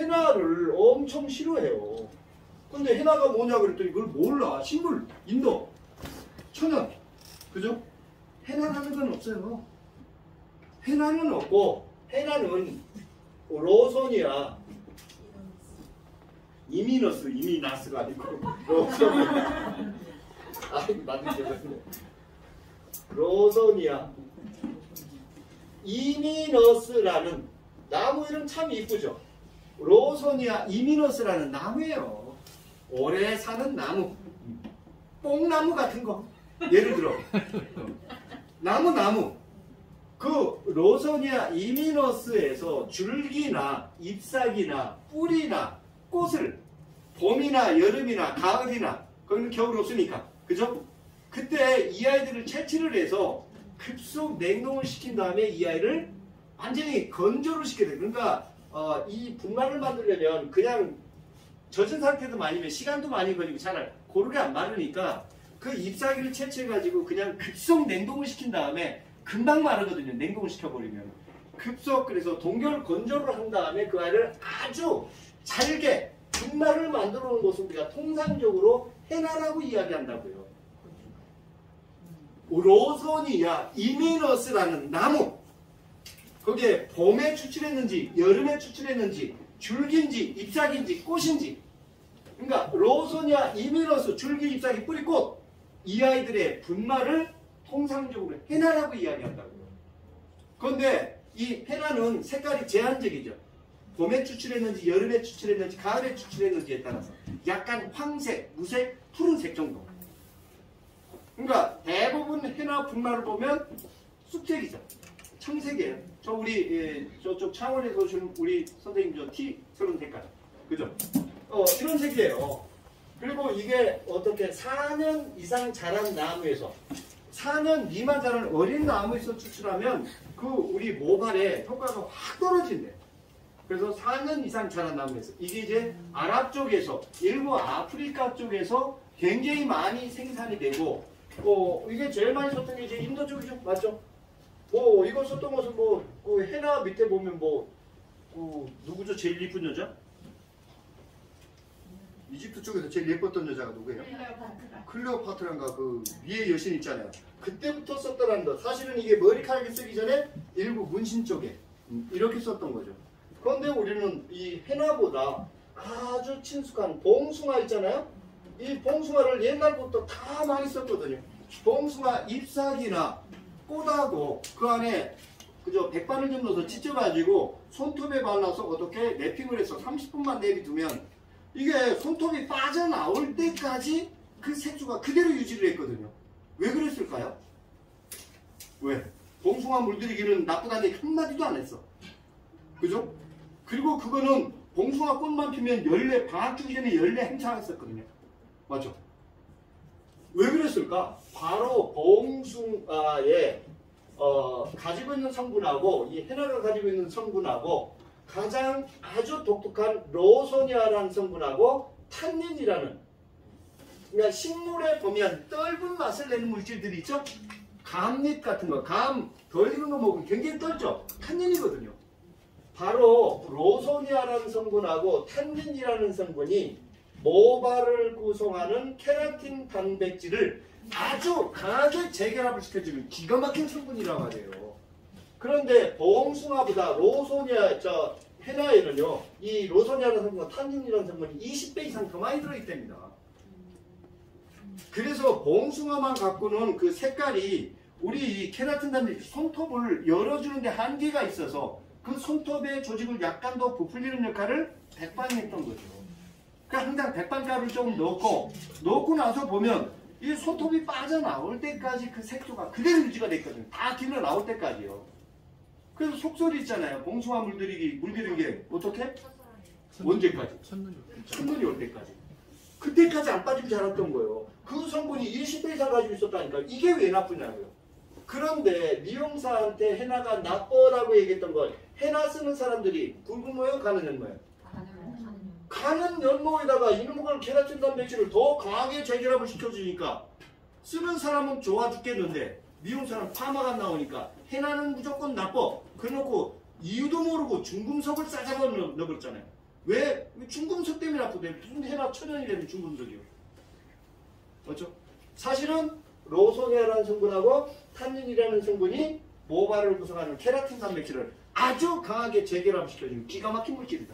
해나를 엄청 싫어해요. 근데 해나가 뭐냐 그랬더니 그걸 몰라. 식물, 인도, 천연, 그죠? 해나라는 건 없어요. 해나는 없고, 해나는 로소니아 이미너스가 아니고 로소니아 로소니아 이미너스라는 나무 이름 참 이쁘죠? 로소니아 이미너스라는 나무예요. 오래 사는 나무, 뽕나무 같은 거. 예를 들어 나무 그 로소니아 이미너스에서 줄기나 잎사귀나 뿌리나 꽃을 봄이나 여름이나 가을이나 거기는 겨울 없으니까 그죠? 그때 이 아이들을 채취를 해서 급속 냉동을 시킨 다음에 이 아이를 완전히 건조를 시켜야 돼. 그러니까 이 분말을 만들려면 그냥 젖은 상태도 아니면 시간도 많이 걸리고 잘 고르게 안 마르니까 그 잎사귀를 채취해가지고 그냥 급속 냉동을 시킨 다음에 금방 마르거든요. 냉동을 시켜버리면. 급속 그래서 동결 건조를 한 다음에 그 아이를 아주 잘게 분말을 만들어 놓은 것을 우리가 통상적으로 해나라고 이야기한다고요. 로소니아 이미너스라는 나무. 거기에 봄에 추출했는지 여름에 추출했는지 줄기인지 잎사귀인지 꽃인지, 그러니까 로소니아 이미너스 줄기 잎사귀 뿌리 꽃, 이 아이들의 분말을 통상적으로 해나라고 이야기한다고요. 그런데 이 해나는 색깔이 제한적이죠. 봄에 추출했는지 여름에 추출했는지 가을에 추출했는지에 따라서 약간 황색, 무색, 푸른색 정도. 그러니까 대부분 해나 분말을 보면 쑥색이죠. 청색이에요. 저 우리 저쪽 창원에서 오신 우리 선생님 저 티스러운 색깔, 그죠? 이런 색이에요. 그리고 이게 어떻게 4년 이상 자란 나무에서 4년 미만 자란 어린 나무에서 추출하면 그 우리 모발에 효과가 확 떨어진대. 그래서 4년 이상 자란 나무에서 이게 이제 아랍 쪽에서 일부 아프리카 쪽에서 굉장히 많이 생산이 되고, 이게 제일 많이 썼던 게 이제 인도 쪽이죠, 맞죠? 이거 썼던 것은 그 해나 밑에 보면 누구죠? 제일 예쁜 여자? 이집트 쪽에서 제일 예뻤던 여자가 누구예요? 클레오파트라인가 그 위에 여신 있잖아요. 그때부터 썼더라는 거. 사실은 이게 머리카락이 쓰기 전에 일부 문신 쪽에 이렇게 썼던 거죠. 그런데 우리는 이 해나보다 아주 친숙한 봉숭아 있잖아요. 이 봉숭아를 옛날부터 다 많이 썼거든요. 봉숭아 잎사귀나 꽃하고 그 안에 그저 백바늘 좀 넣어서 찢어가지고 손톱에 발라서 어떻게 랩핑을 해서 30분만 내비두면 이게 손톱이 빠져나올 때까지 그 색소가 그대로 유지를 했거든요. 왜 그랬을까요? 왜? 봉숭아 물들이기는 나쁘다는 얘기 한마디도 안 했어. 그죠? 그리고 그거는 봉숭아 꽃만 피면 방학 주기 전에 연례 행사했었거든요. 맞죠? 왜 그랬을까? 바로 봉숭아에 가지고 있는 성분하고 이 해나가 가지고 있는 성분하고 가장 아주 독특한 로소니아라는 성분하고 탄닌이라는, 그러니까 식물에 보면 떫은 맛을 내는 물질들이 있죠? 감잎 같은 거, 감 덜 익은 거 먹으면 굉장히 떫죠? 탄닌이거든요. 바로 로소니아라는 성분하고 탄닌이라는 성분이 모발을 구성하는 케라틴 단백질을 아주 강하게 재결합을 시켜주는 기가 막힌 성분이라고 하네요. 그런데 봉숭아보다 로소니아, 해나에는요, 이 로소니아라는 성분과 탄닌이라는 성분이 20배 이상 더 많이 들어있답니다. 그래서 봉숭아만 갖고는 그 색깔이 우리 케라틴 단백질 손톱을 열어주는데 한계가 있어서 그 손톱의 조직을 약간 더 부풀리는 역할을 백반이 했던 거죠. 그러니까 항상 백반가루를 조금 넣고 나서 보면 이 손톱이 빠져나올 때까지 그 색소가 그대로 유지가 됐거든요. 다 길러 나올 때까지요. 그래서 속설이 있잖아요. 봉숭아 물들이는 게 어떻게? 언제까지? 첫눈이 올 때까지. 그때까지 안 빠지고 자랐던 거예요. 그 성분이 20배 이상 가지고 있었다니까. 이게 왜 나쁘냐고요. 그런데 미용사한테 해나가 나쁘다고 얘기했던 걸 해나 쓰는 사람들이 붉은 모양 가는 연모예요. 가는 연모에다가 이놈의 케라틴 단백질을 더 강하게 재결합을 시켜주니까 쓰는 사람은 좋아 죽겠는데 미용사는 파마가 나오니까 해나는 무조건 나빠. 그래놓고 이유도 모르고 중금속을 싸잡아 넣어버렸잖아요. 왜? 중금속 때문에 아프대. 무슨 해나 천연이라면 중금속이요. 맞죠? 사실은 로소니아라는 성분하고 탄닌이라는 성분이 모발을 구성하는 케라틴 단백질을 아주 강하게 재결합시켜주는 기가 막힌 물질이다.